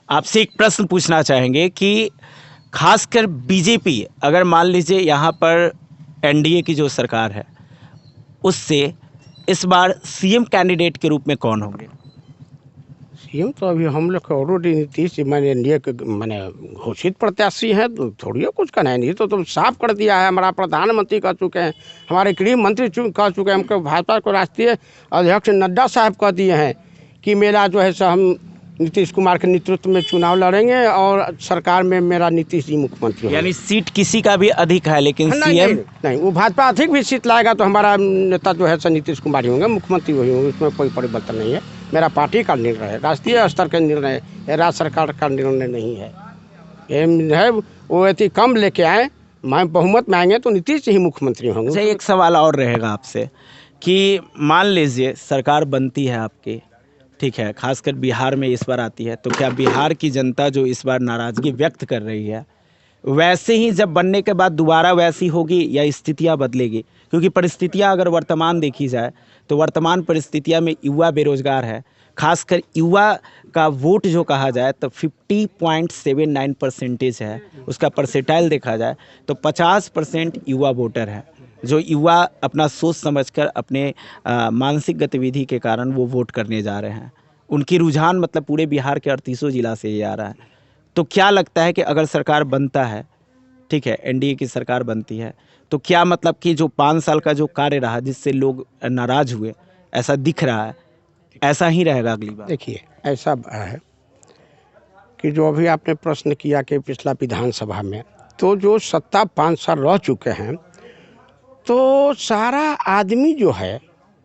आपसे एक प्रश्न पूछना चाहेंगे कि खासकर बीजेपी, अगर मान लीजिए यहाँ पर एनडीए की जो सरकार है उससे इस बार सीएम कैंडिडेट के रूप में कौन होंगे? सीएम तो अभी हम लोग ऑलरेडी नीतीश जी मैंने एनडीए के मैंने घोषित प्रत्याशी हैं, तो थोड़ी कुछ कहना है। नहीं तो तुम साफ कर दिया है, हमारा प्रधानमंत्री कह चुके हैं, हमारे गृह मंत्री कह चुके हैं, हमको भाजपा को राष्ट्रीय अध्यक्ष नड्डा साहब कह दिए हैं कि मेरा जो है सो हम नीतीश कुमार के नेतृत्व में चुनाव लड़ेंगे और सरकार में मेरा नीतीश जी मुख्यमंत्री होंगे। यानी सीट किसी का भी अधिक है लेकिन सीएम नहीं, वो भाजपा अधिक भी सीट लाएगा तो हमारा नेता जो है सो नीतीश कुमार ही होंगे, मुख्यमंत्री वही होंगे, उसमें कोई परिवर्तन नहीं है। मेरा पार्टी का निर्णय है, राष्ट्रीय स्तर का निर्णय है, राज्य सरकार का निर्णय नहीं है। ये है वो यदि कम लेके आए, मैं बहुमत में आएंगे तो नीतीश जी ही मुख्यमंत्री होंगे। अच्छा, एक सवाल और रहेगा आपसे कि मान लीजिए सरकार बनती है आपकी, ठीक है, खासकर बिहार में इस बार आती है, तो क्या बिहार की जनता जो इस बार नाराज़गी व्यक्त कर रही है वैसे ही जब बनने के बाद दोबारा वैसी होगी या स्थितियां बदलेगी? क्योंकि परिस्थितियां अगर वर्तमान देखी जाए तो वर्तमान परिस्थितियां में युवा बेरोजगार है, खासकर युवा का वोट जो कहा जाए तो 50.79% है, उसका परसेंटाइल देखा जाए तो 50% युवा वोटर है, जो युवा अपना सोच समझकर अपने मानसिक गतिविधि के कारण वो वोट करने जा रहे हैं। उनकी रुझान मतलब पूरे बिहार के 38 जिला से ये आ रहा है। तो क्या लगता है कि अगर सरकार बनता है, ठीक है, एनडीए की सरकार बनती है, तो क्या मतलब कि जो 5 साल का जो कार्य रहा जिससे लोग नाराज हुए, ऐसा दिख रहा है, ऐसा ही रहेगा अगली बार? देखिए, ऐसा है कि जो अभी आपने प्रश्न किया कि पिछला विधानसभा में तो जो सत्ता 5 साल रह चुके हैं, तो सारा आदमी जो है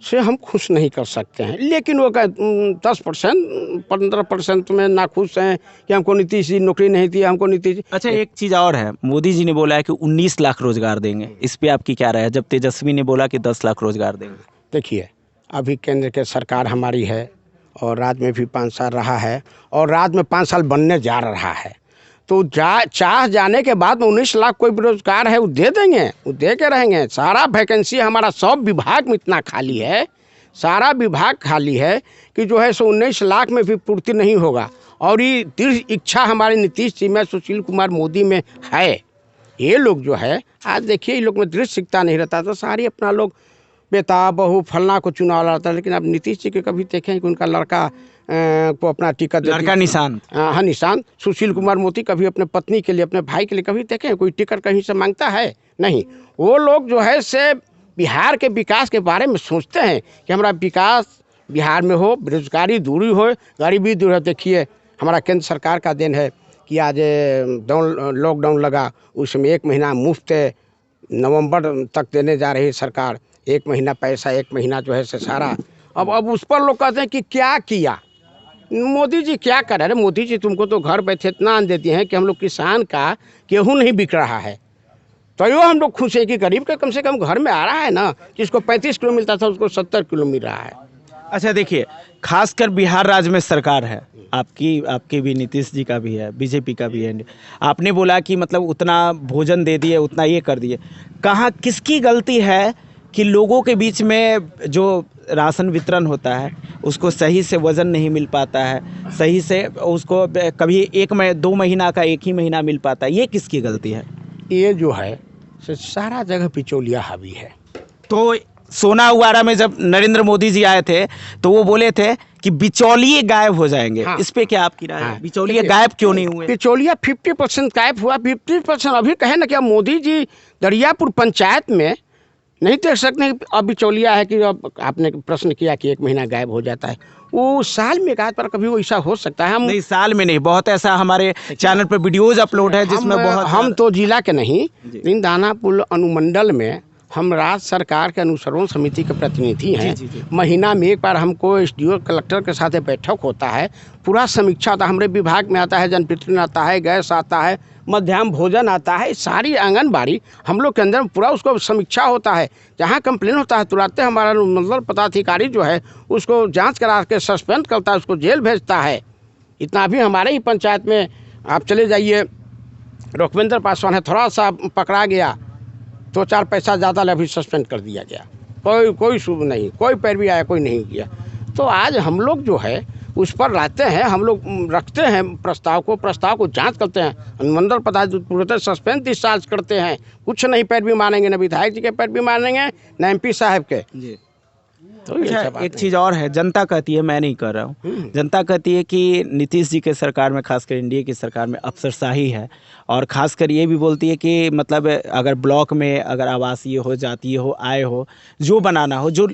से हम खुश नहीं कर सकते हैं। लेकिन वो 10% 15% में नाखुश हैं कि हमको नीतीश जी नौकरी नहीं दी, हमको नीतीश। अच्छा, एक चीज़ और है, मोदी जी ने बोला है कि 19 लाख रोजगार देंगे, इस पे आपकी क्या राय है? जब तेजस्वी ने बोला कि 10 लाख रोजगार देंगे। देखिए, अभी केंद्र के सरकार हमारी है और राज्य में भी 5 साल रहा है और राज्य में 5 साल बनने जा रहा है, तो चाह जाने के बाद 19 लाख कोई बेरोजगार है वो दे देंगे, वो दे के रहेंगे। सारा वैकेंसी हमारा सब विभाग में इतना खाली है, सारा विभाग खाली है कि जो है सो 19 लाख में भी पूर्ति नहीं होगा। और ये दृढ़ इच्छा हमारे नीतीश जी में, सुशील कुमार मोदी में है। ये लोग जो है, आज देखिए ये लोग में दृढ़ शिक्षता नहीं रहता तो सारी अपना लोग बेटा बहू फलना को चुनाव लड़ता है। लेकिन अब नीतीश जी के कभी देखें कि उनका लड़का को अपना टिकट, लड़का निशान, हाँ निशान। सुशील कुमार मोदी कभी अपने पत्नी के लिए, अपने भाई के लिए कभी देखें कोई टिकट कहीं से मांगता है? नहीं। वो लोग जो है से बिहार के विकास के बारे में सोचते हैं कि हमारा विकास बिहार में हो, बेरोजगारी दूरी हो, गरीबी दूर हो। देखिए, हमारा केंद्र सरकार का देन है कि आज लॉकडाउन लगा, उसमें 1 महीना मुफ्त नवंबर तक देने जा रही है सरकार। 1 महीना पैसा, 1 महीना जो है से सारा। अब उस पर लोग कहते हैं कि क्या किया मोदी जी, क्या कर रहे हैं? मोदी जी तुमको तो घर बैठे इतना अन्न देती हैं कि हम लोग किसान का गेहूँ नहीं बिक रहा है, तो यो हम लोग खुश है कि गरीब का कम से कम घर में आ रहा है ना। जिसको 35 किलो मिलता था उसको 70 किलो मिल रहा है। अच्छा देखिए, खासकर बिहार राज्य में सरकार है आपकी भी, नीतीश जी का भी है, बीजेपी का भी है। आपने बोला कि मतलब उतना भोजन दे दिए, उतना ये कर दिए, कहाँ किसकी गलती है कि लोगों के बीच में जो राशन वितरण होता है उसको सही से वज़न नहीं मिल पाता है, सही से उसको कभी 2 महीना का 1 ही महीना मिल पाता है, ये किसकी गलती है? ये जो है सारा जगह बिचौलिया हावी है। तो सोना उगारा में जब नरेंद्र मोदी जी आए थे तो वो बोले थे कि बिचौलिए गायब हो जाएंगे। हाँ। इस पे क्या आपकी राय है? बिचौलिए गायब क्यों नहीं हुए? बिचौलिया 50% गायब हुआ, 50% अभी कहे ना क्या मोदी जी दरियापुर पंचायत में नहीं देख सकते। अब बिचौलिया है कि अब आपने प्रश्न किया कि 1 महीना गायब हो जाता है, वो साल में गायब पर कभी वो ऐसा हो सकता है? हम नहीं, साल में नहीं, बहुत ऐसा हमारे चैनल पर वीडियोज अपलोड है जिसमें बहुत, हम तो जिला के नहीं, लेकिन दानापुर अनुमंडल में हम राज्य सरकार के अनुसरण समिति के प्रतिनिधि हैं। महीना में 1 बार हमको एसडीओ कलेक्टर के साथ बैठक होता है, पूरा समीक्षा होता है। हमारे विभाग में आता है, जनप्रतिनिधि आता है, गैस आता है, मध्याह्न भोजन आता है, सारी आंगनबाड़ी हम लोग के अंदर पूरा उसको समीक्षा होता है। जहाँ कंप्लेन होता है तुरंत हमारा मतलब पदाधिकारी जो है उसको जांच करा के सस्पेंड करता है, उसको जेल भेजता है। इतना भी हमारे ही पंचायत में आप चले जाइए, रघुवेंद्र पासवान है, थोड़ा सा पकड़ा गया तो 4 पैसा ज़्यादा अभी सस्पेंड कर दिया गया। कोई शुभ नहीं, कोई पैरवी आया, कोई नहीं किया। तो आज हम लोग जो है उस पर लाते हैं, हम लोग रखते हैं प्रस्ताव को जांच करते हैं, अनुमंडल पदाधिकारी पूरे सस्पेंस डिस्चार्ज करते हैं, कुछ नहीं पैरवी मानेंगे, न विधायक जी के पैरवी मानेंगे न MP साहब के। जी। तो ये सब अच्छा, बात एक नहीं। चीज़ और है, जनता कहती है, मैं नहीं कर रहा हूँ, जनता कहती है कि नीतीश जी के सरकार में, खासकर एनडीए की सरकार में अफसरशाही है, और खासकर ये भी बोलती है कि मतलब अगर ब्लॉक में अगर आवासीय हो, जातीय हो, आय हो, जो बनाना हो, जो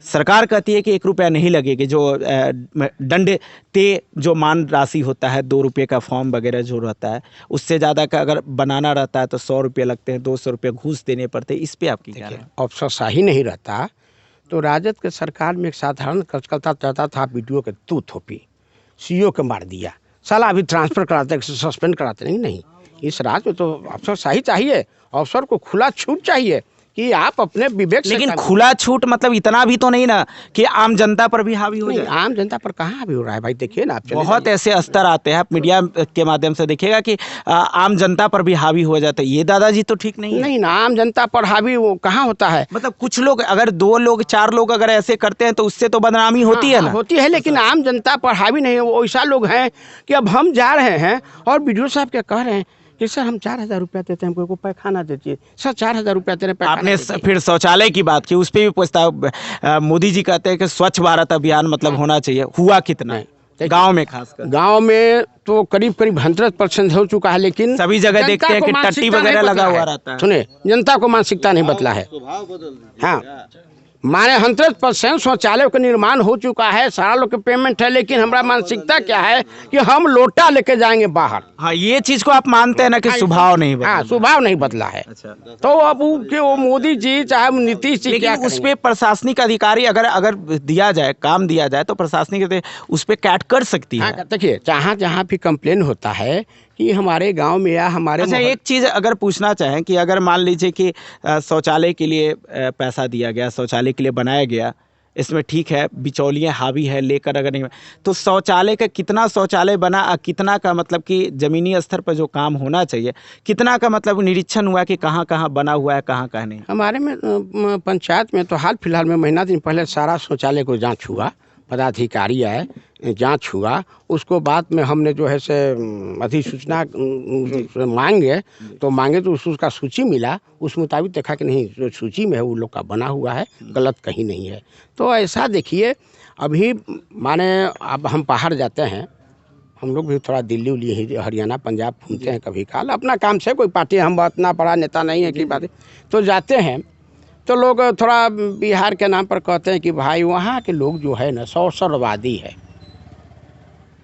सरकार कहती है कि 1 रुपया नहीं लगेगी, जो दंड ते जो मान राशि होता है, 2 रुपये का फॉर्म वगैरह जो रहता है, उससे ज़्यादा का अगर बनाना रहता है तो 100 रुपये लगते हैं, 200 रुपये घूस देने पड़ते हैं। इस पर आपकी क्या राय है? अफसरशाही नहीं रहता तो राजद के सरकार में एक साधारण कार्यकर्ता चाहता था वीडियो के तू थोपी, CO के मार दिया, साला अभी ट्रांसफर कराते, सस्पेंड कराते नहीं। इस राज्य में तो अफसरशाही चाहिए, अफसर को खुला छूट चाहिए कि आप अपने विवेक से लेकिन काम- खुला छूट मतलब इतना भी तो नहीं ना कि आम जनता पर भी हावी हो नहीं, जाए। आम जनता पर कहाँ अभी हो रहा है भाई, देखिए ना आप चले बहुत जाइए। ऐसे स्तर आते हैं, आप मीडिया के माध्यम से देखिएगा कि आम जनता पर भी हावी हो जाता है। ये दादाजी तो ठीक नहीं है। नहीं ना, आम जनता पर हावी वो कहाँ होता है। मतलब कुछ लोग, अगर 2 लोग 4 लोग अगर ऐसे करते हैं तो उससे तो बदनामी होती है हाँ, ना। होती है, लेकिन आम जनता पर हावी नहीं है। वो ऐसा लोग हैं कि अब हम जा रहे हैं और BDO साहब क्या कह रहे हैं कि सर हम 4,000 रुपया देते हैं, हमको पैखाना देती सर, 4,000 रुपया दे रहे हैं, पैखाना आपने दीजिए। फिर शौचालय की बात की, उस पर भी प्रस्ताव मोदी जी कहते हैं कि स्वच्छ भारत अभियान मतलब होना चाहिए। हुआ कितना नहीं, है गांव में? खासकर गांव में तो करीब 100% हो चुका है, लेकिन सभी जगह जनता देखते हैं को कि टट्टी मानसिकता वगैरह नहीं लगा बदला हुआ है। रहता है। सुनिए, जनता को मानसिकता नहीं बदला है। हाँ, माने 100% शौचालय का निर्माण हो चुका है, सारा लोग के पेमेंट है, लेकिन हमारा मानसिकता क्या है कि हम लोटा लेके जाएंगे बाहर। हाँ, ये चीज को आप मानते हैं ना कि स्वभाव नहीं बदला। हाँ, स्वभाव नहीं बदला है। अच्छा, तो अब वो मोदी जी चाहे नीतीश जी क्या लेकिन उस करेंगे? पे प्रशासनिक अधिकारी अगर दिया जाए, काम दिया जाए, तो प्रशासनिक उस पे कैट कर सकती है। हाँ, देखिए, जहाँ जहाँ भी कंप्लेन होता है कि हमारे गांव में या हमारे अच्छा, एक चीज़ अगर पूछना चाहें कि अगर मान लीजिए कि शौचालय के लिए पैसा दिया गया, शौचालय के लिए बनाया गया, इसमें ठीक है, बिचौलिए हावी है, लेकर अगर नहीं, तो शौचालय का कितना शौचालय बना, कितना का मतलब कि ज़मीनी स्तर पर जो काम होना चाहिए, कितना का मतलब निरीक्षण हुआ कि कहाँ कहाँ बना हुआ है, कहाँ कहाँ नहीं? हमारे में पंचायत में तो हाल फिलहाल में महीना दिन पहले सारा शौचालय को जांच हुआ, पदाधिकारी आए, जांच हुआ, उसको बाद में हमने जो है से अधिसूचना मांगे तो उसका सूची मिला, उस मुताबिक देखा कि नहीं, जो सूची में है वो लोग का बना हुआ है, गलत कहीं नहीं है। तो ऐसा देखिए, अभी माने अब हम बाहर जाते हैं, हम लोग भी थोड़ा दिल्ली हरियाणा पंजाब घूमते हैं कभी काल, अपना काम से, कोई पार्टी, हम इतना बड़ा नेता नहीं है कि बात, तो जाते हैं तो लोग थोड़ा बिहार के नाम पर कहते हैं कि भाई वहाँ के लोग जो है ना अवसरवादी है,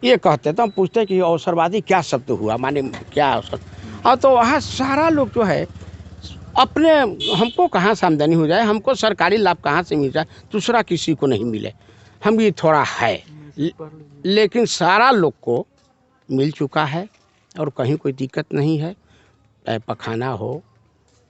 ये कहते हैं। तो हम पूछते हैं कि अवसरवादी क्या शब्द हुआ, माने क्या अवसर? और तो वहाँ सारा लोग जो है अपने, हमको कहाँ से आमदनी हो जाए, हमको सरकारी लाभ कहाँ से मिल जाए, दूसरा किसी को नहीं मिले, हम भी थोड़ा है, लेकिन सारा लोग को मिल चुका है और कहीं कोई दिक्कत नहीं है। चाहे पखाना हो,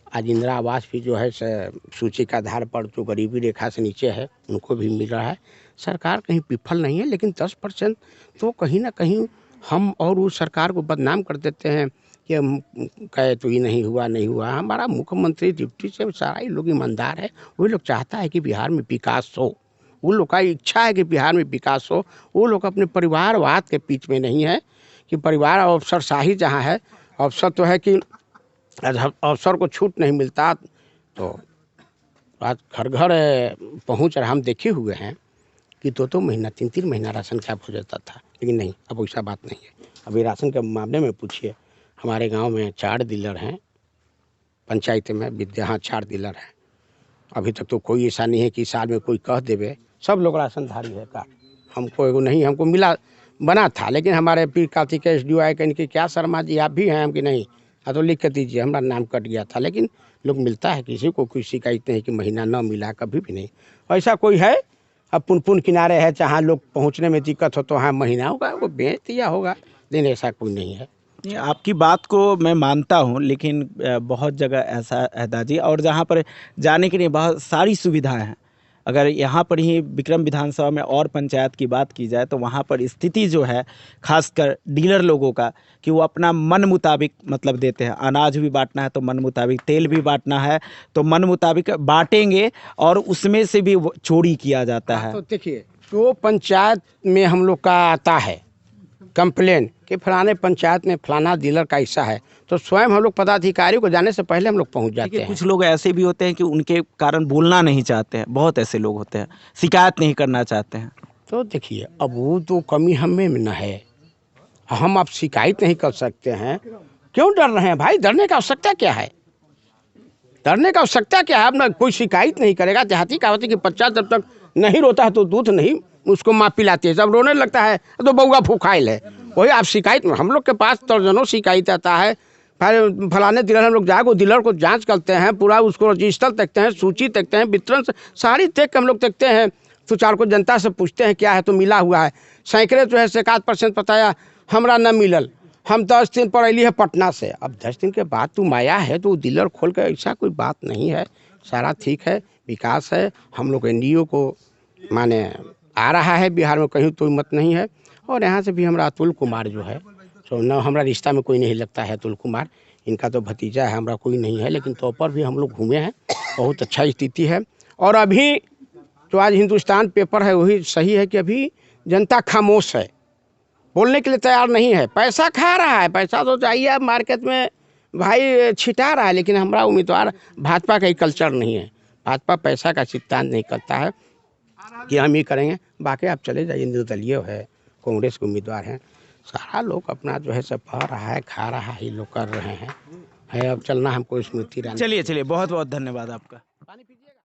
आज इंदिरा आवास भी जो है सूची के आधार पर जो गरीबी रेखा से नीचे है उनको भी मिल रहा है। सरकार कहीं विफल नहीं है, लेकिन 10% तो कहीं ना कहीं हम और उस सरकार को बदनाम कर देते हैं कि हम कहे तो ये नहीं हुआ। हमारा मुख्यमंत्री डिप्टी से सारा ही लोग ईमानदार है, वही लोग चाहता है कि बिहार में विकास हो, वो लोग का इच्छा है कि बिहार में विकास हो। वो लोग अपने परिवारवाद के बीच में नहीं है कि परिवार और अफसरशाही जहाँ है, अफसर तो है कि अफसर को छूट नहीं मिलता, तो आज घर घर पहुँच रहा, हम देखे हुए हैं कि 2-2 महीना 3-3 महीना राशन कैप हो जाता था, लेकिन नहीं, अब वैसा बात नहीं है। अभी राशन के मामले में पूछिए, हमारे गांव में 4 डीलर हैं, पंचायत में विद्या 4 डीलर हैं। अभी तक तो कोई ऐसा नहीं है कि साल में कोई कह देवे, सब लोग राशनधारी है का। हमको एगो नहीं, हमको मिला बना था, लेकिन हमारे पीर कार्तिक SDO आए कहीं कि क्या शर्मा जी आप भी हैं? हम कि नहीं, हाँ तो लिख कर दीजिए, हमारा नाम कट गया था। लेकिन लोग मिलता है, किसी को कोई शिकायत नहीं कि महीना न मिला, कभी भी नहीं। ऐसा कोई है? अब पुन किनारे है, जहाँ लोग पहुँचने में दिक्कत हो तो वहाँ महीना होगा, वो बेच दिया होगा, लेकिन ऐसा कोई नहीं है। ये आपकी बात को मैं मानता हूँ, लेकिन बहुत जगह ऐसा है दादी, और जहाँ पर जाने के लिए बहुत सारी सुविधाएं हैं। अगर यहाँ पर ही विक्रम विधानसभा में और पंचायत की बात की जाए तो वहाँ पर स्थिति जो है, खासकर डीलर लोगों का, कि वो अपना मन मुताबिक मतलब देते हैं। अनाज भी बांटना है तो मन मुताबिक, तेल भी बांटना है तो मन मुताबिक बांटेंगे, और उसमें से भी चोरी किया जाता है। तो देखिए, जो पंचायत में हम लोग का आता है कंप्लेन कि फलाने पंचायत में फलाना डीलर का ऐसा है, तो स्वयं हम लोग पदाधिकारियों को जाने से पहले हम लोग पहुंच जाते देखिए हैं। कुछ लोग ऐसे भी होते हैं कि उनके कारण बोलना नहीं चाहते हैं, बहुत ऐसे लोग होते हैं, शिकायत नहीं करना चाहते हैं। तो देखिए अब वो तो कमी हमें में न है, हम अब शिकायत नहीं कर सकते हैं। क्यों डर रहे हैं भाई? डरने का आवश्यकता क्या है? डरने का आवश्यकता क्या है? अब ना कोई शिकायत नहीं करेगा। देहाती कहावत है कि बच्चा जब तक नहीं रोता है तो दूध नहीं उसको माँ पिलाती है, जब रोने लगता है तो बउआ फुफाइल है। वही आप शिकायत में, हम लोग के पास दर्जनों शिकायत आता है, फिर फलाने डीलर हम लोग जाकर डीलर को जांच करते हैं, पूरा उसको रजिस्टर देखते हैं, सूची देखते हैं, वितरण सारी देख के हम लोग देखते हैं। तो चार को जनता से पूछते हैं क्या है तो मिला हुआ है। सैकड़े जो है 1% बताया हमरा न मिलल, हम 10 दिन पर अली है पटना से। अब 10 दिन के बाद तुम आया है तो डीलर खोल कर, ऐसा कोई बात नहीं है, सारा ठीक है, विकास है। हम लोग NDO को माने आ रहा है बिहार में, कहीं कोई मत नहीं है। और यहाँ से भी हमारा अतुल कुमार जो है तो न हमारा रिश्ता में कोई नहीं लगता है। अतुल कुमार इनका तो भतीजा है, हमारा कोई नहीं है, लेकिन तो पर भी हम लोग घूमे हैं, बहुत अच्छा स्थिति है। और अभी जो आज हिंदुस्तान पेपर है वही सही है कि अभी जनता खामोश है, बोलने के लिए तैयार नहीं है। पैसा खा रहा है, पैसा तो चाहिए अब मार्केट में भाई छिटा रहा है, लेकिन हमारा उम्मीदवार भाजपा का ही कल्चर नहीं है। भाजपा पैसा का सिद्धांत नहीं करता है कि हम ही करेंगे। बाकी आप चले जाइए, निर्दलीय है, कांग्रेस के उम्मीदवार हैं, सारा लोग अपना जो है सब पा रहा है, खा रहा है, ये लोग कर रहे हैं। है अब चलना हमको स्मृति ईरानी। चलिए बहुत बहुत धन्यवाद आपका।